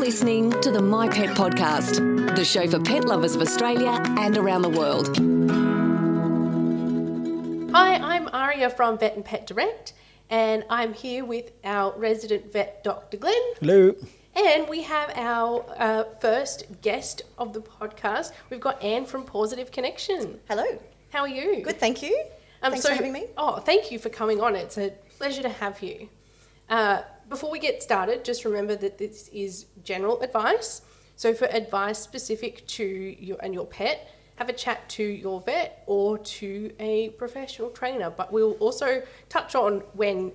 listening to the myPET podcast, the show for pet lovers of Australia and around the world. Hi, I'm Aria from Vet and Pet Direct, and I'm here with our resident vet, Dr. Glenn. Hello. And we have our first guest of the podcast. We've got Anne from Pawsitive Connection. Hello. How are you? Good, thank you. Thanks for having me. Oh, thank you for coming on. It's a pleasure to have you. Before we get started, just remember that this is general advice. So for advice specific to you and your pet, have a chat to your vet or to a professional trainer. But we'll also touch on when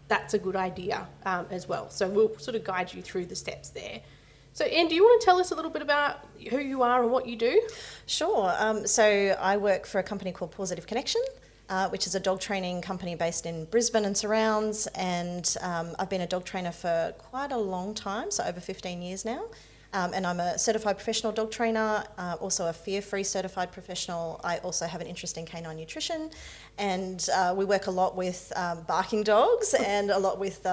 that's a good idea as well. So we'll sort of guide you through the steps there. So Anne, do you want to tell us a little bit about who you are and what you do? Sure. So I work for a company called Pawsitive Connection, which is a dog training company based in Brisbane and surrounds. And I've been a dog trainer for quite a long time, so over 15 years now. And I'm a certified professional dog trainer, also a fear-free certified professional. I also have an interest in canine nutrition, and we work a lot with barking dogs and a lot with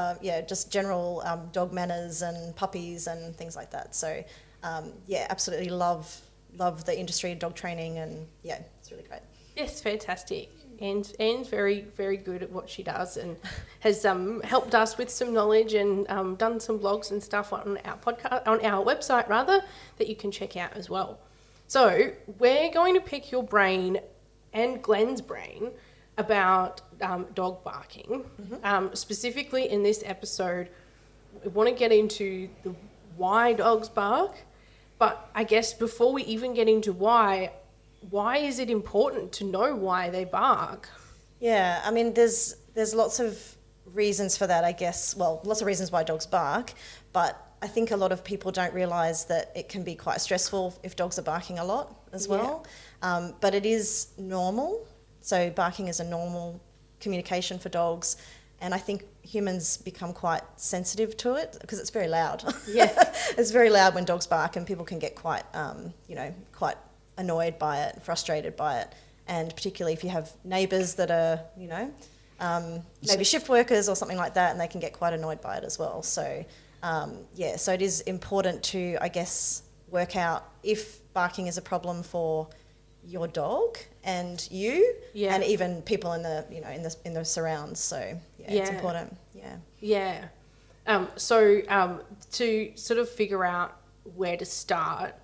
just general dog manners and puppies and things like that. So absolutely love the industry of dog training, and it's really great. Yes, fantastic. And Anne's very, very good at what she does and has helped us with some knowledge and done some blogs and stuff on our podcast, on our website rather, that you can check out as well. So we're going to pick your brain and Glenn's brain about dog barking. Specifically in this episode, we want to get into the why dogs bark, but I guess before we even get into why is it important to know why they bark? Yeah, I mean, there's lots of reasons for that, I guess. Well, lots of reasons why dogs bark, but I think a lot of people don't realise that it can be quite stressful if dogs are barking a lot as well. But it is normal. So barking is a normal communication for dogs, and I think humans become quite sensitive to it because it's very loud. Yeah. It's very loud when dogs bark, and people can get quite, quite annoyed by it, frustrated by it, and particularly if you have neighbours that are, maybe shift workers or something like that, and they can get quite annoyed by it as well. So, so it is important to, I guess, work out if barking is a problem for your dog and you, and even people in the, in the surrounds. So, it's important. Yeah. So to sort of figure out where to start,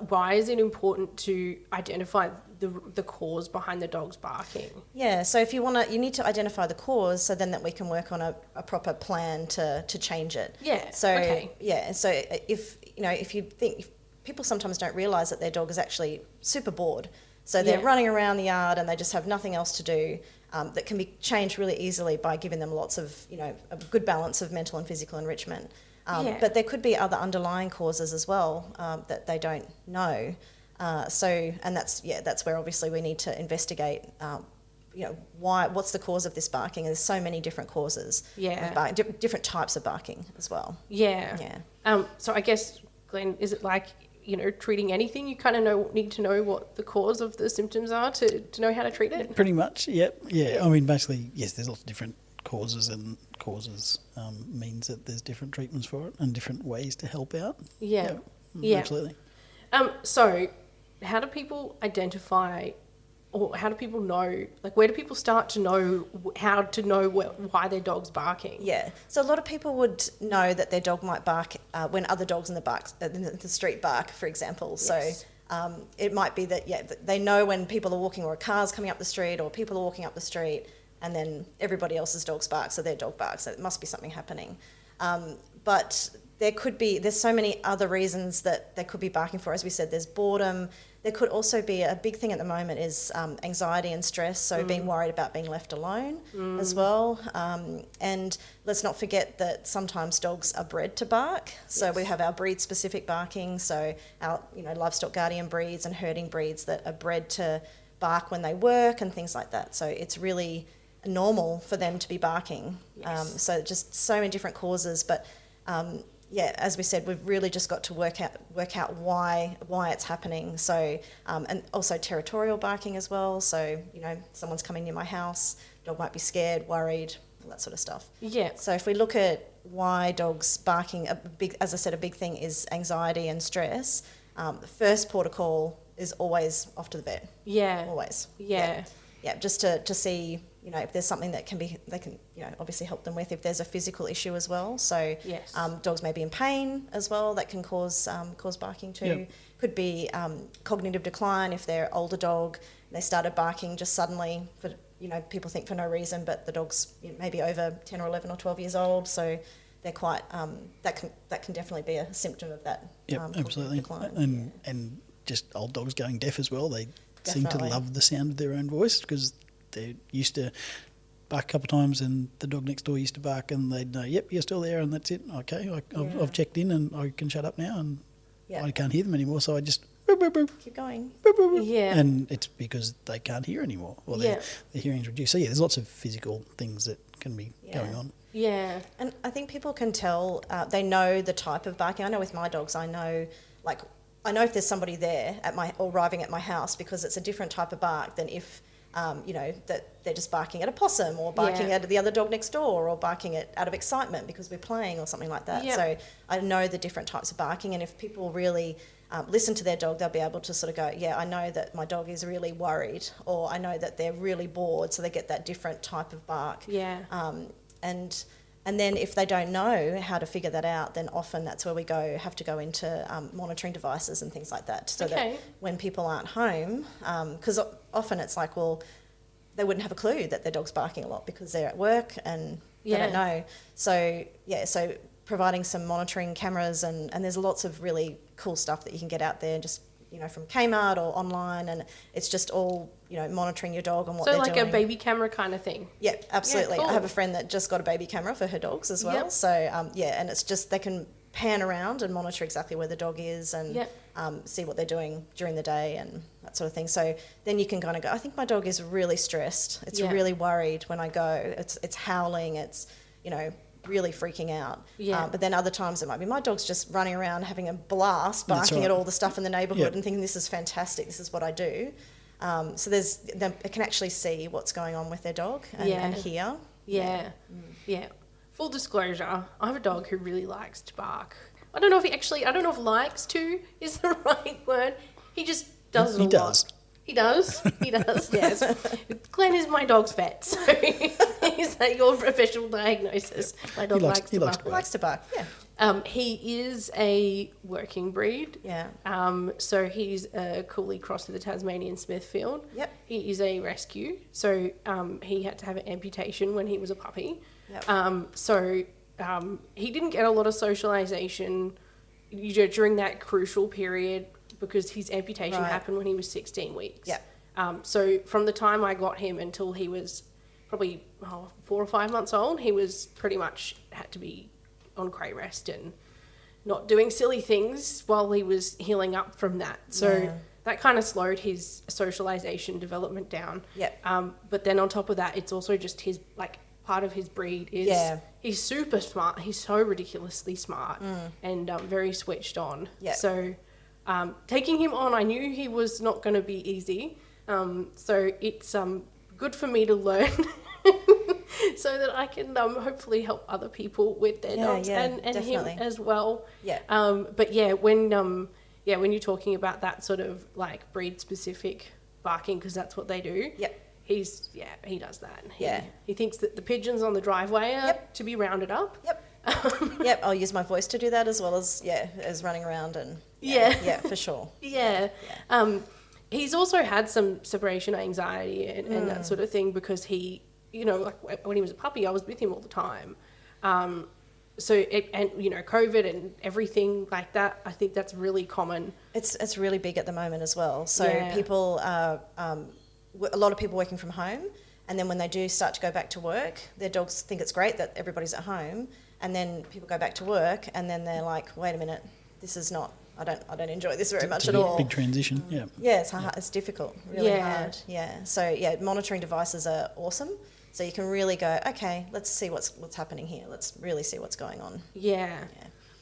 why is it important to identify the cause behind the dog's barking? Yeah, so if you need to identify the cause, so then that we can work on a proper plan to change it. Yeah. So okay. So if you think, if people sometimes don't realise that their dog is actually super bored, so they're running around the yard and they just have nothing else to do. That can be changed really easily by giving them lots of a good balance of mental and physical enrichment. But there could be other underlying causes as well that they don't know. And that's where obviously we need to investigate. What's the cause of this barking? There's so many different causes. Yeah. Different types of barking as well. Yeah. So I guess, Glenn, is it like treating anything? You kind of need to know what the cause of the symptoms are to know how to treat it. Pretty much. Yep. Yeah. I mean, basically, yes. There's lots of different causes, and causes means that there's different treatments for it and different ways to help out. Yeah. Absolutely. So how do people identify, or how do people know, where do people start to know how to know why their dog's barking? Yeah, so a lot of people would know that their dog might bark when other dogs in the street bark, for example. Yes. So it might be that they know when people are walking, or a car's coming up the street, or people are walking up the street, and then everybody else's dogs bark, so their dog barks. So it must be something happening. But there's so many other reasons that they could be barking for. As we said, there's boredom. There could also be a big thing at the moment is anxiety and stress, so being worried about being left alone as well. And let's not forget that sometimes dogs are bred to bark. So we have our breed-specific barking, so our livestock guardian breeds and herding breeds that are bred to bark when they work and things like that. So it's really normal for them to be barking. So just so many different causes, but as we said, we've really just got to work out why it's happening. So and also territorial barking as well. So someone's coming near my house, dog might be scared, worried, all that sort of stuff. Yeah. So if we look at why dogs barking, as I said, a big thing is anxiety and stress. The first port of call is always off to the vet. Yeah. Always. Yeah. Yeah, just to see, if there's something that they can, obviously help them with, if there's a physical issue as well. So Yes. dogs may be in pain as well, that can cause barking too. Yep. Could be cognitive decline if they're older dog, they started barking just suddenly for, people think for no reason, but the dog's maybe over 10 or 11 or 12 years old, so they're quite, that can definitely be a symptom of that. Yep, cognitive absolutely. decline. And just old dogs going deaf as well. They seem to Definitely. love the sound of their own voice because they're used to bark a couple of times and the dog next door used to bark and they'd know, yep, you're still there and that's it. Okay, I've checked in and I can shut up now and Yeah. I can't hear them anymore, so I just boop, boop, boop, Keep going. boop, boop, boop. Yeah. And it's because they can't hear anymore or their hearing's reduced. So, there's lots of physical things that can be going on. Yeah. And I think people can tell, they know the type of barking. I know with my dogs, I know if there's somebody there or arriving at my house because it's a different type of bark than if, that they're just barking at a possum or barking at the other dog next door or barking out of excitement because we're playing or something like that. Yeah. So I know the different types of barking, and if people really listen to their dog, they'll be able to sort of go, yeah, I know that my dog is really worried, or I know that they're really bored, so they get that different type of bark. Yeah. And then if they don't know how to figure that out, then often that's where we have to go into monitoring devices and things like that, so that when people aren't home, because often it's like, well, they wouldn't have a clue that their dog's barking a lot because they're at work and they don't know. So providing some monitoring cameras and there's lots of really cool stuff that you can get out there, just from Kmart or online, and it's just all monitoring your dog and what they're doing. So like a baby camera kind of thing. Yeah, absolutely. Yeah, cool. I have a friend that just got a baby camera for her dogs as well. Yep. So and it's just they can pan around and monitor exactly where the dog is and see what they're doing during the day and that sort of thing. So then you can kind of go, I think my dog is really stressed. It's really worried when I go. It's howling. It's really freaking out. Yeah. But then other times it might be my dog's just running around having a blast, barking at all the stuff in the neighbourhood and thinking this is fantastic. This is what I do. So they can actually see what's going on with their dog and hear. Yeah. Full disclosure, I have a dog who really likes to bark. I don't know if likes to is the right word. He just does it a lot. He does, yes. Glenn is my dog's vet, so is that your professional diagnosis? My dog likes to bark. He likes to bark, yeah. He is a working breed. Yeah. So he's a Cooley cross with a Tasmanian Smithfield. Yep. He is a rescue, so he had to have an amputation when he was a puppy. Yep. He didn't get a lot of socialisation during that crucial period because his amputation happened when he was 16 weeks. Yeah. So from the time I got him until he was probably 4 or 5 months old, he was pretty much had to be on crate rest and not doing silly things while he was healing up from that. So that kind of slowed his socialisation development down. Yeah. But then on top of that, it's also just his, part of his breed is he's super smart. He's so ridiculously smart and very switched on. Yeah. So taking him on, I knew he was not going to be easy. So it's good for me to learn so that I can hopefully help other people with their dogs and him as well. Yeah. But when you're talking about that sort of breed specific barking, because that's what they do. Yep. He does that. He thinks that the pigeons on the driveway are to be rounded up. Yep. I'll use my voice to do that as well as running around and for sure. He's also had some separation anxiety and that sort of thing because he, when he was a puppy, I was with him all the time. COVID and everything like that, I think that's really common. It's really big at the moment as well. So people are, a lot of people working from home, and then when they do start to go back to work, their dogs think it's great that everybody's at home, and then people go back to work, and then they're like, wait a minute, this is not, I don't enjoy this very much at all. Big transition, Yeah, it's hard, it's difficult, really hard. So monitoring devices are awesome. So you can really go, okay, let's see what's happening here. Let's really see what's going on.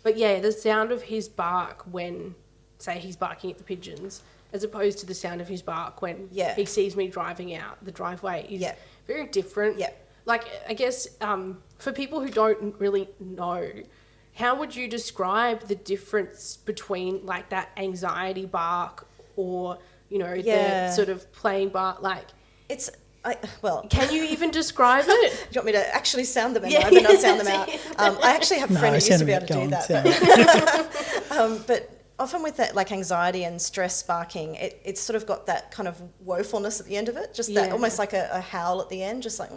But the sound of his bark when, say, he's barking at the pigeons, as opposed to the sound of his bark when he sees me driving out the driveway is very different. I guess for people who don't really know, how would you describe the difference between like that anxiety bark or, you know, the sort of playing bark? Like, can you even describe it? Do you want me to actually sound them out? But not sound them out. I actually have a friend who used to be able to do that. But often with that, like anxiety and stress barking, it's sort of got that kind of woefulness at the end of it, just that almost like a howl at the end, just like,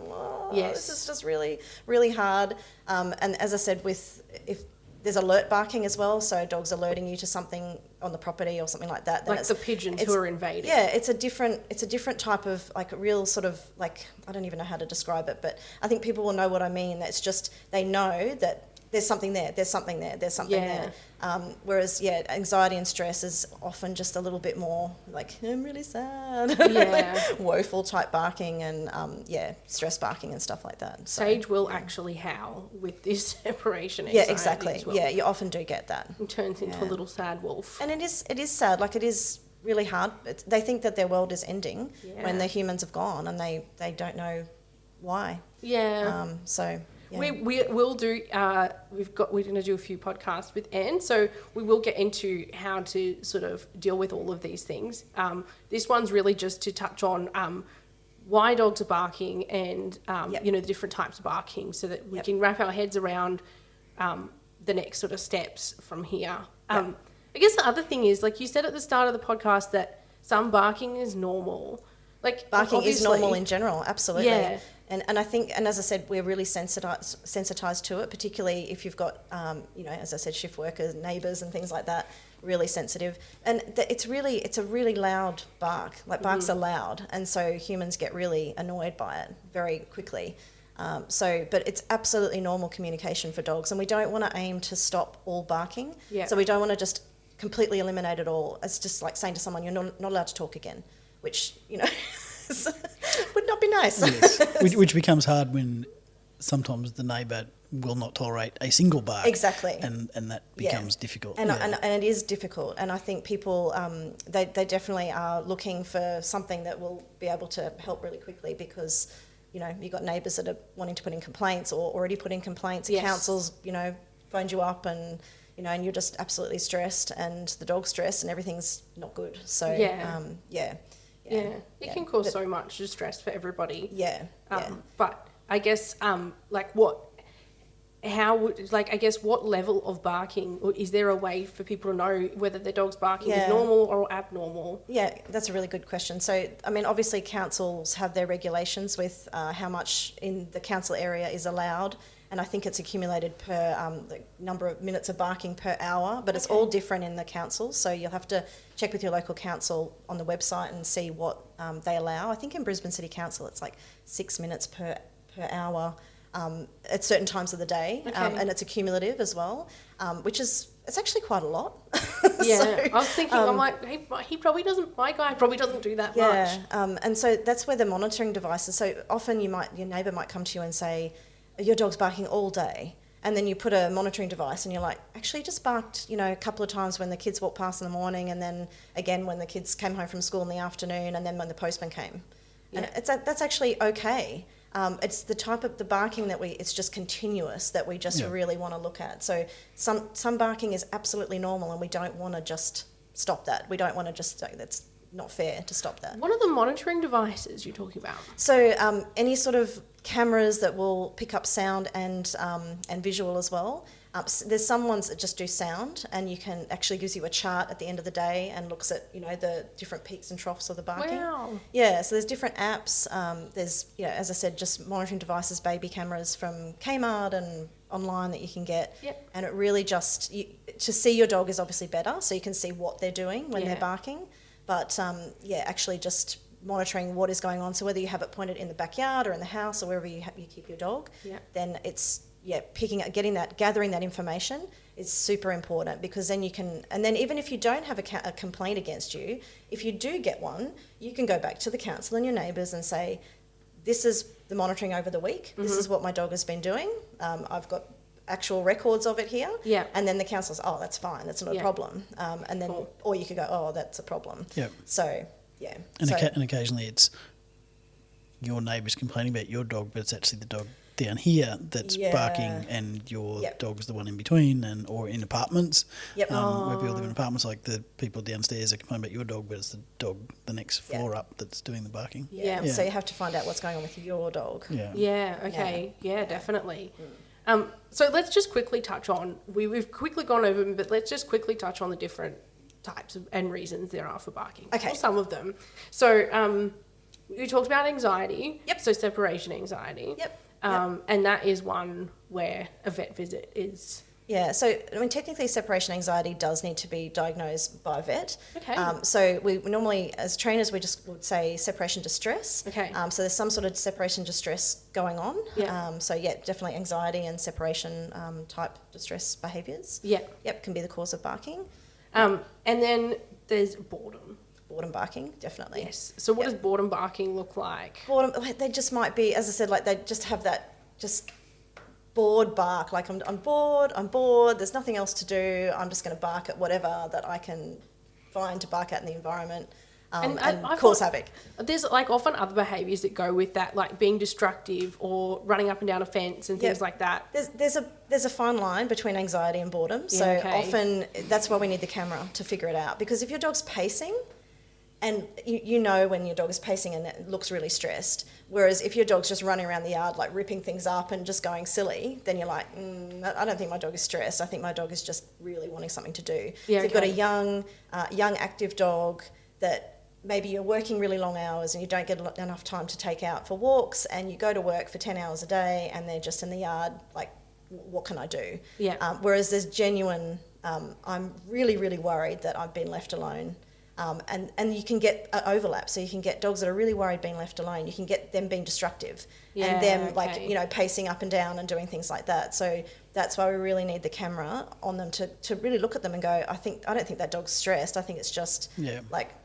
this is just really, really hard. And as I said, if there's alert barking as well, so dogs alerting you to something on the property or something like that. Then like the pigeons who are invading. Yeah, it's a different type of, like, a real sort of, like, I don't even know how to describe it, but I think people will know what I mean. It's just, they know that there's something there, there's something there, there's something there. Whereas, anxiety and stress is often just a little bit more like, I'm really sad. Woeful type barking and, stress barking and stuff like that. So, Sage will actually howl with this separation anxiety. Yeah, exactly. As well. Yeah, you often do get that. It turns into a little sad wolf. And it is sad. Like, it is really hard. They think that their world is ending when the humans have gone, and they don't know why. Yeah. Yeah. We will do. We're going to do a few podcasts with Anne, so we will get into how to sort of deal with all of these things. This one's really just to touch on why dogs are barking and the different types of barking, so that we can wrap our heads around the next sort of steps from here. I guess the other thing is, like you said at the start of the podcast, that some barking is normal. Like, barking is normal in general, absolutely. Yeah. And I think, and as I said, we're really sensitized to it, particularly if you've got, as I said, shift workers, neighbours and things like that, really sensitive. And it's a really loud bark. Like, barks are loud, and so humans get really annoyed by it very quickly. But it's absolutely normal communication for dogs, and we don't want to aim to stop all barking. Yeah. So we don't want to just completely eliminate it all. It's just like saying to someone, you're not allowed to talk again, which, would not be nice. Yes. Which becomes hard when sometimes the neighbour will not tolerate a single bark. Exactly. And that becomes difficult. And it is difficult. And I think people, they definitely are looking for something that will be able to help really quickly, because, you've got neighbours that are wanting to put in complaints or already put in complaints. Yes. Councils, phoned you up and, and you're just absolutely stressed, and the dog's stressed and everything's not good. So, it can cause so much distress for everybody. But I guess, what level of barking, or is there a way for people to know whether their dog's barking is normal or abnormal? Yeah, that's a really good question. So, I mean, obviously councils have their regulations with how much in the council area is allowed. And I think it's accumulated per the number of minutes of barking per hour, but it's all different in the council. So you'll have to check with your local council on the website and see what they allow. I think in Brisbane City Council it's like 6 minutes per hour at certain times of the day, and it's accumulative as well, which is, it's actually quite a lot. I was thinking, I'm like, my guy probably doesn't do that much. And so that's where the monitoring devices. So often your neighbour might come to you and say, your dog's barking all day, and then you put a monitoring device and you're like, actually just barked, a couple of times when the kids walked past in the morning, and then again when the kids came home from school in the afternoon, and then when the postman came. And that's actually okay. It's the type of the barking that it's just continuous, that we just really want to look at. So some barking is absolutely normal, and we don't want to just stop that. We don't want to just, that's not fair to stop that. What are the monitoring devices you're talking about? So any sort of cameras that will pick up sound and visual as well. There's some ones that just do sound, and you can actually gives you a chart at the end of the day and looks at the different peaks and troughs of the barking. Wow. Yeah, so there's different apps. There's as I said, just monitoring devices, baby cameras from Kmart and online that you can get. Yep. And it really just to see your dog is obviously better, so you can see what they're doing when they're barking. But actually just monitoring what is going on. So whether you have it pointed in the backyard or in the house or wherever you keep your dog, then it's gathering that information is super important, because then you can, and then even if you don't have a complaint against you, if you do get one, you can go back to the council and your neighbours and say, this is the monitoring over the week. This is what my dog has been doing. I've got actual records of it here. Yeah. And then the council says, oh, that's fine, that's not a problem. And then, or you could go, oh, that's a problem. Yep. So, And occasionally it's your neighbours complaining about your dog, but it's actually the dog down here that's Yeah. barking, and your Yep. dog's the one in between, or in apartments. Yep. Where people live in apartments, like the people downstairs are complaining about your dog, but it's the dog the next floor up that's doing the barking. Yeah. Yeah. So you have to find out what's going on with your dog. Yeah. Yeah, okay. Yeah, definitely. So let's just quickly touch on, we've quickly gone over them, but let's just quickly touch on the different types and reasons there are for barking. Okay. Or some of them. So you talked about anxiety. Yep. So separation anxiety. Yep. And that is one where a vet visit is... Yeah, so I mean, technically, separation anxiety does need to be diagnosed by a vet. Okay. So we normally, as trainers, we just would say separation distress. Okay. So there's some sort of separation distress going on. Yeah. So yeah, definitely anxiety and separation type distress behaviours. Yeah. Yep, can be the cause of barking. And then there's boredom. Boredom barking, definitely. Yes. So what does boredom barking look like? Boredom, like, they just might be, as I said, like they just have that just bored bark, like I'm bored, there's nothing else to do, I'm just going to bark at whatever that I can find to bark at in the environment and cause havoc. There's like often other behaviours that go with that, like being destructive or running up and down a fence and things like that. There's a fine line between anxiety and boredom, so okay. often that's why we need the camera to figure it out, because if your dog's pacing, and you know when your dog is pacing and it looks really stressed. Whereas if your dog's just running around the yard, like ripping things up and just going silly, then you're like, I don't think my dog is stressed. I think my dog is just really wanting something to do. Yeah, so you've got a young active dog that maybe you're working really long hours and you don't get enough time to take out for walks, and you go to work for 10 hours a day and they're just in the yard, like, what can I do? Yeah. Whereas there's genuine, I'm really, really worried that I've been left alone. And you can get overlap, so you can get dogs that are really worried being left alone. You can get them being destructive and them like pacing up and down and doing things like that. So that's why we really need the camera on them to really look at them and go, I don't think that dog's stressed. I think it's just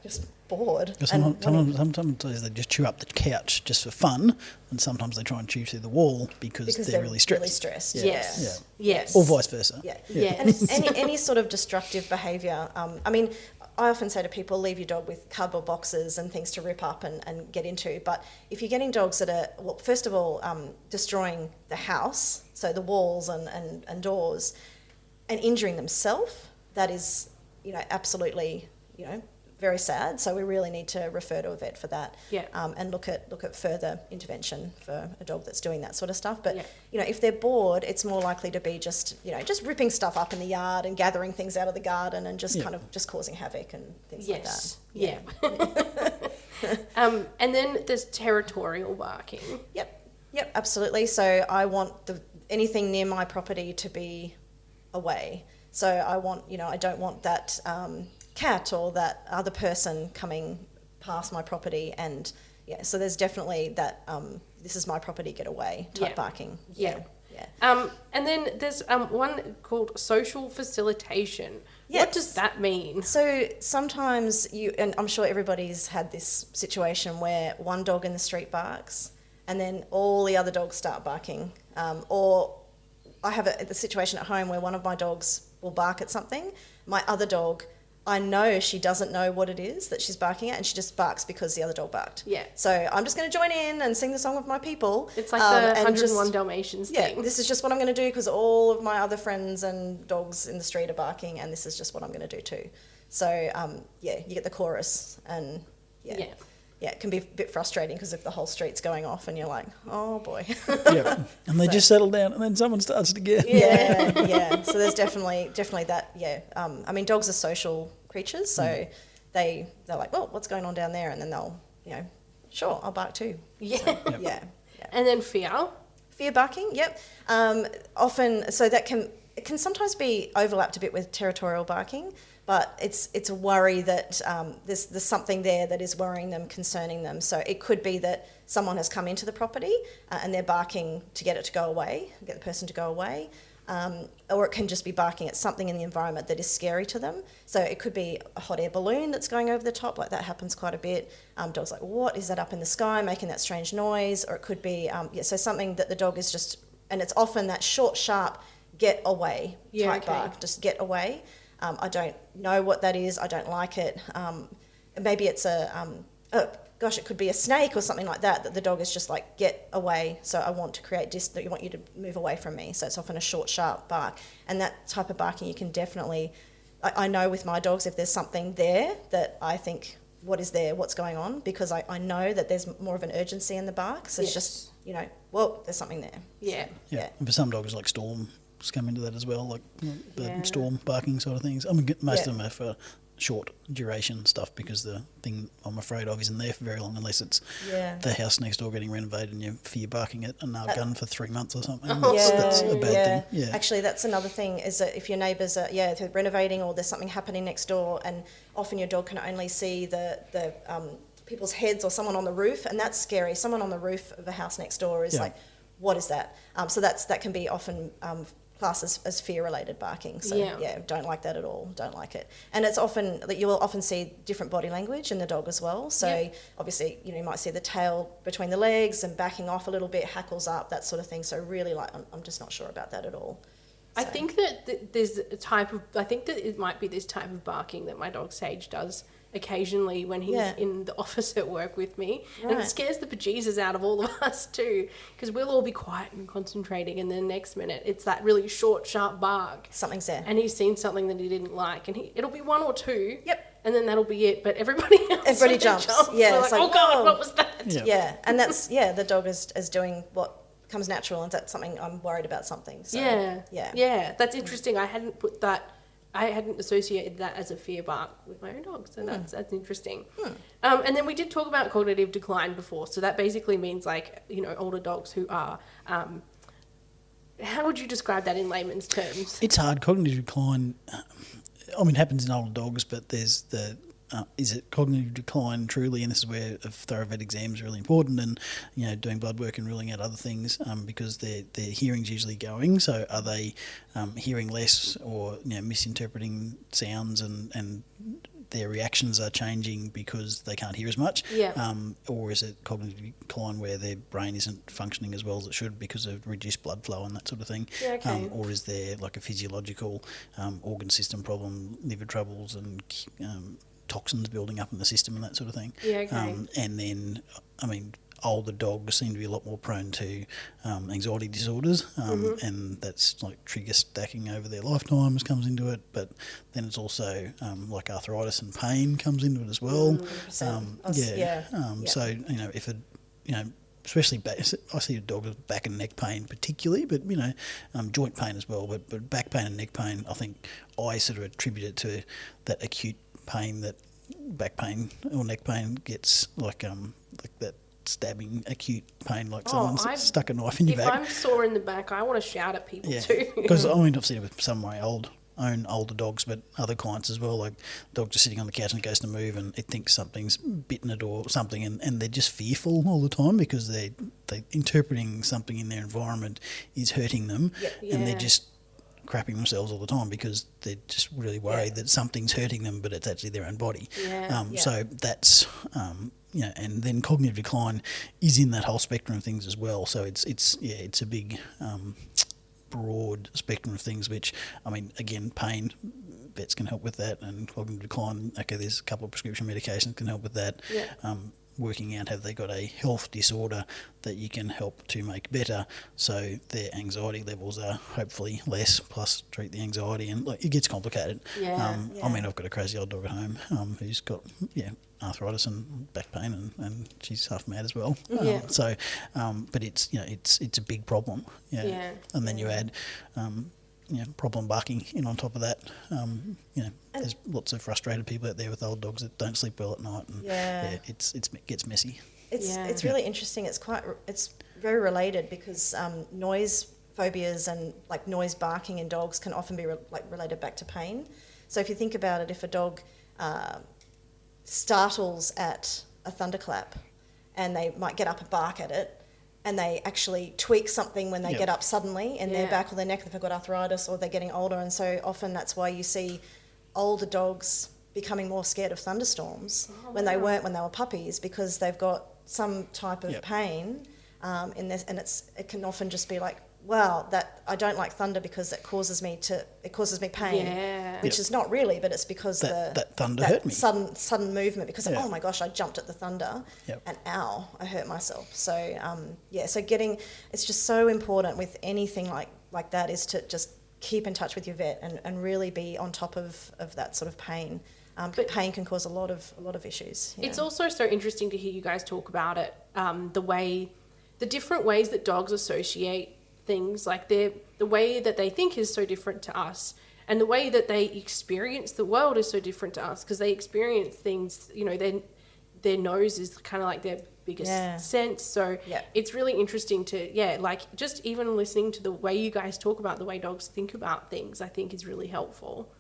just bored. Sometimes they just chew up the couch just for fun, and sometimes they try and chew through the wall because they're really stressed. Really stressed. Yeah. Yes. Yeah. Yes. Or vice versa. Yeah. Yes. And any sort of destructive behaviour. I mean, I often say to people, leave your dog with cardboard boxes and things to rip up and get into. But if you're getting dogs that are, well, first of all, destroying the house, so the walls and doors, and injuring themselves, that is, absolutely, very sad. So we really need to refer to a vet for that. Yeah. And look at further intervention for a dog that's doing that sort of stuff. But Yeah. if they're bored, it's more likely to be just ripping stuff up in the yard and gathering things out of the garden and just kind of just causing havoc and things like that. Yeah. And then there's territorial barking. Yep, absolutely. So I want anything near my property to be away. So I want, I don't want that cat or that other person coming past my property, and so there's definitely that this is my property, get away type barking. Yeah. And then there's one called social facilitation. Yes. What does that mean? So sometimes and I'm sure everybody's had this situation where one dog in the street barks and then all the other dogs start barking. Or I have the situation at home where one of my dogs will bark at something. My other dog, I know she doesn't know what it is that she's barking at, and she just barks because the other dog barked. Yeah. So I'm just going to join in and sing the song of my people. It's like the 101 Dalmatians thing. Yeah, this is just what I'm going to do because all of my other friends and dogs in the street are barking, and this is just what I'm going to do too. So, you get the chorus, and yeah, it can be a bit frustrating because if the whole street's going off and you're like, oh boy. Yeah. And they just settle down and then someone starts it again. Yeah. So there's definitely that, I mean, dogs are social creatures, so they're like, well, what's going on down there? And then they'll, sure, I'll bark too. Yeah. So, yeah. And then fear. Fear barking, yep. Often, so it can sometimes be overlapped a bit with territorial barking, but it's a worry that there's something there that is worrying them, concerning them. So it could be that someone has come into the property and they're barking to get it to go away, get the person to go away, or it can just be barking at something in the environment that is scary to them. So it could be a hot air balloon that's going over the top, like that happens quite a bit. Dogs like, what is that up in the sky making that strange noise? Or it could be, so something that the dog is just, and it's often that short, sharp, get away type bark, just get away. I don't know what that is. I don't like it. Maybe it's gosh, it could be a snake or something like that the dog is just like, get away. So I want to create distance. I want you to move away from me. So it's often a short, sharp bark. And that type of barking, you can definitely, I know with my dogs, if there's something there that I think, what is there, what's going on? Because I know that there's more of an urgency in the bark. So it's just, you know, well, there's something there. Yeah. So, Yeah. And for some dogs, like storms come into that as well, like the storm barking sort of things. I mean, most of them are for short duration stuff, because the thing I'm afraid of isn't there for very long, unless it's the house next door getting renovated and you're barking at a nail gun for 3 months or something. That's a bad thing. Yeah. Actually, that's another thing, is that if your neighbours are they're renovating or there's something happening next door, and often your dog can only see the people's heads or someone on the roof, and that's scary. Someone on the roof of a house next door is like, what is that? So that can be often classed as fear-related barking. So don't like that at all. Don't like it. And it's often that you will often see different body language in the dog as well. So obviously, you know, you might see the tail between the legs and backing off a little bit, hackles up, that sort of thing. So really, like, I'm just not sure about that at all. So. I think that there's a type of, I think that it might be this type of barking that my dog Sage does occasionally when he's in the office at work with me, and it scares the bejesus out of all of us too, because we'll all be quiet and concentrating, and then next minute it's that really short, sharp bark. Something's there. And he's seen something that he didn't like, and it'll be one or two. And then that'll be it, but everybody jumps. Yeah, it's like, oh God, what was that? Yeah, and that's, the dog is doing what comes natural, and that's something I'm worried about something. So, yeah, that's interesting. I hadn't associated that as a fear bark with my own dog, so that's interesting. And then we did talk about cognitive decline before, so that basically means, like, you know, older dogs who are, how would you describe that in layman's terms? It's hard. Cognitive decline, I mean, it happens in older dogs, but there's is it cognitive decline truly? And this is where a thorough vet exam is really important, and, you know, doing blood work and ruling out other things, because their hearing's usually going. So are they hearing less, or, you know, misinterpreting sounds, and their reactions are changing because they can't hear as much? Or is it cognitive decline where their brain isn't functioning as well as it should because of reduced blood flow and that sort of thing? Or is there like a physiological organ system problem, liver troubles and toxins building up in the system and that sort of thing? And then, I mean, older dogs seem to be a lot more prone to anxiety disorders, and that's like trigger stacking over their lifetimes comes into it, but then it's also like arthritis and pain comes into it as well. So, you know, if especially back, I see a dog with back and neck pain particularly, but, you know, joint pain as well, but back pain and neck pain, I think I sort of attribute it to that acute pain that back pain or neck pain gets, like that stabbing acute pain, like someone's stuck a knife in your back. If I'm sore in the back, I want to shout at people too. Because I mean, I've seen it with some of my own older dogs, but other clients as well. Like, the dog just sitting on the couch and it goes to move, and it thinks something's bitten it or something, and they're just fearful all the time because they interpreting something in their environment is hurting them, and they're just crapping themselves all the time because they're just really worried that something's hurting them, but it's actually their own body. So that's you know, and then cognitive decline is in that whole spectrum of things as well. So it's a big broad spectrum of things, which, I mean, again, pain, vets can help with that, and cognitive decline, okay, there's a couple of prescription medications can help with that. Working out, have they got a health disorder that you can help to make better, so their anxiety levels are hopefully less, plus treat the anxiety, and like, it gets complicated. I mean, I've got a crazy old dog at home who's got arthritis and back pain, and she's half mad as well. So but it's, you know, it's a big problem. And then you add you know, problem barking in on top of that. You know, there's lots of frustrated people out there with old dogs that don't sleep well at night, and it gets messy. It's really interesting. It's very related, because noise phobias and like noise barking in dogs can often be related back to pain. So if you think about it, if a dog startles at a thunderclap, and they might get up and bark at it, and they actually tweak something when they get up suddenly in their back or their neck if they've got arthritis or they're getting older. And so often that's why you see older dogs becoming more scared of thunderstorms when they weren't when they were puppies, because they've got some type of pain in this, and it can often just be like wow, that I don't like thunder because it causes me pain. Yeah. Which is not really, but it's because that thunder hurt me. Sudden movement, because Yeah. oh my gosh, I jumped at the thunder, Yep. and ow, I hurt myself. So so it's just so important with anything like that, is to just keep in touch with your vet and really be on top of that sort of pain. But pain can cause a lot of issues. It's also so interesting to hear you guys talk about it, the different ways that dogs associate things, like the way that they think is so different to us, and the way that they experience the world is so different to us, because they experience things, their nose is kind of like their biggest sense. So it's really interesting to, like just even listening to the way you guys talk about the way dogs think about things, I think is really helpful.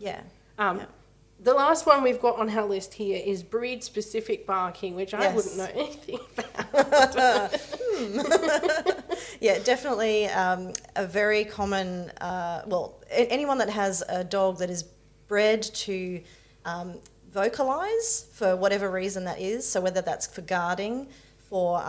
The last one we've got on our list here is breed-specific barking, which I wouldn't know anything about. Yeah, definitely a very common, anyone that has a dog that is bred to vocalise for whatever reason that is, so whether that's for guarding, for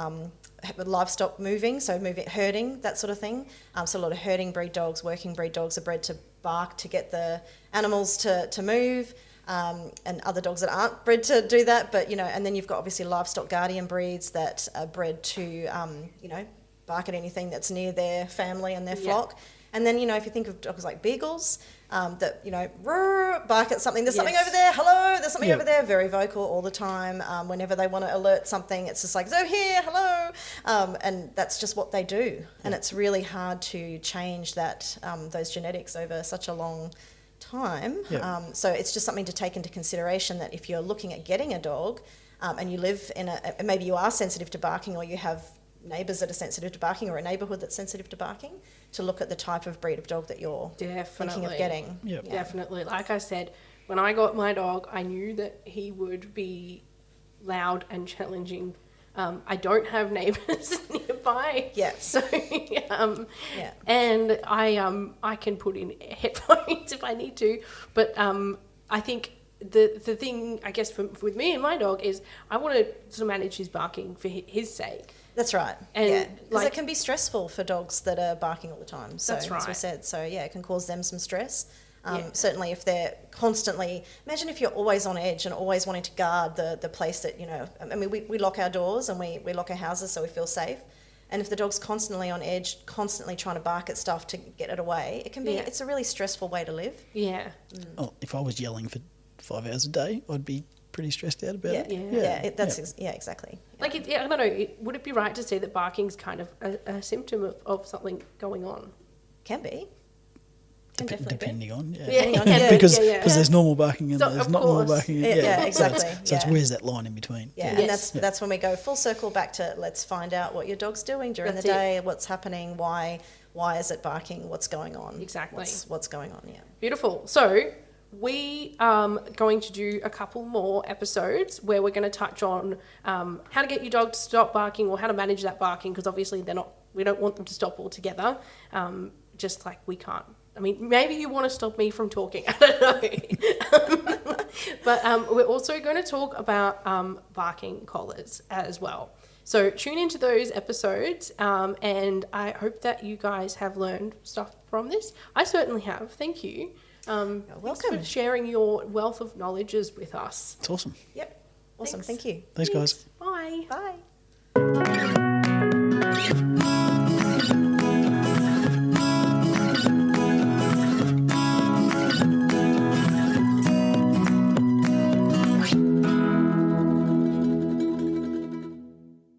livestock moving, so herding, that sort of thing. So a lot of herding breed dogs, working breed dogs are bred to bark to get the animals to move. And other dogs that aren't bred to do that, but and then you've got obviously livestock guardian breeds that are bred to bark at anything that's near their family and their flock. And then if you think of dogs like beagles that roar, bark at something, there's something over there, hello, there's something over there, very vocal all the time. Whenever they want to alert something, it's just like, so here, hello, and that's just what they do. And it's really hard to change that those genetics over such a long time. So it's just something to take into consideration, that if you're looking at getting a dog and you live in maybe you are sensitive to barking, or you have neighbours that are sensitive to barking, or a neighbourhood that's sensitive to barking, to look at the type of breed of dog that you're thinking of getting. Definitely. Like I said, when I got my dog, I knew that he would be loud and challenging. I don't have neighbours nearby. So, and I can put in headphones if I need to. But I think the thing, I guess, with me and my dog is I want to sort of manage his barking for his sake. That's right. And because it can be stressful for dogs that are barking all the time. So, that's right. As we said, so it can cause them some stress. Certainly if they're constantly, imagine if you're always on edge and always wanting to guard the place that, I mean, we lock our doors and we lock our houses so we feel safe. And if the dog's constantly on edge, constantly trying to bark at stuff to get it away, it can be, it's a really stressful way to live. Well, if I was yelling for 5 hours a day, I'd be pretty stressed out about it. Exactly. Like, I don't know, would it be right to say that barking's kind of a symptom of something going on? Can be. Depending on, because there's normal barking and there's not normal barking. Exactly. So it's where's that line in between? And that's when we go full circle back to let's find out what your dog's doing during the day, what's happening, why is it barking, what's going on. Exactly. What's going on, Beautiful. So we are going to do a couple more episodes where we're going to touch on how to get your dog to stop barking, or how to manage that barking, because obviously we don't want them to stop altogether, just like we can't. I mean, maybe you want to stop me from talking. I don't know. But we're also going to talk about barking collars as well. So tune into those episodes, and I hope that you guys have learned stuff from this. I certainly have. Thank you. You're welcome. Thanks for sharing your wealth of knowledges with us. It's awesome. Awesome. Thank you. Thanks, guys. Bye. Bye.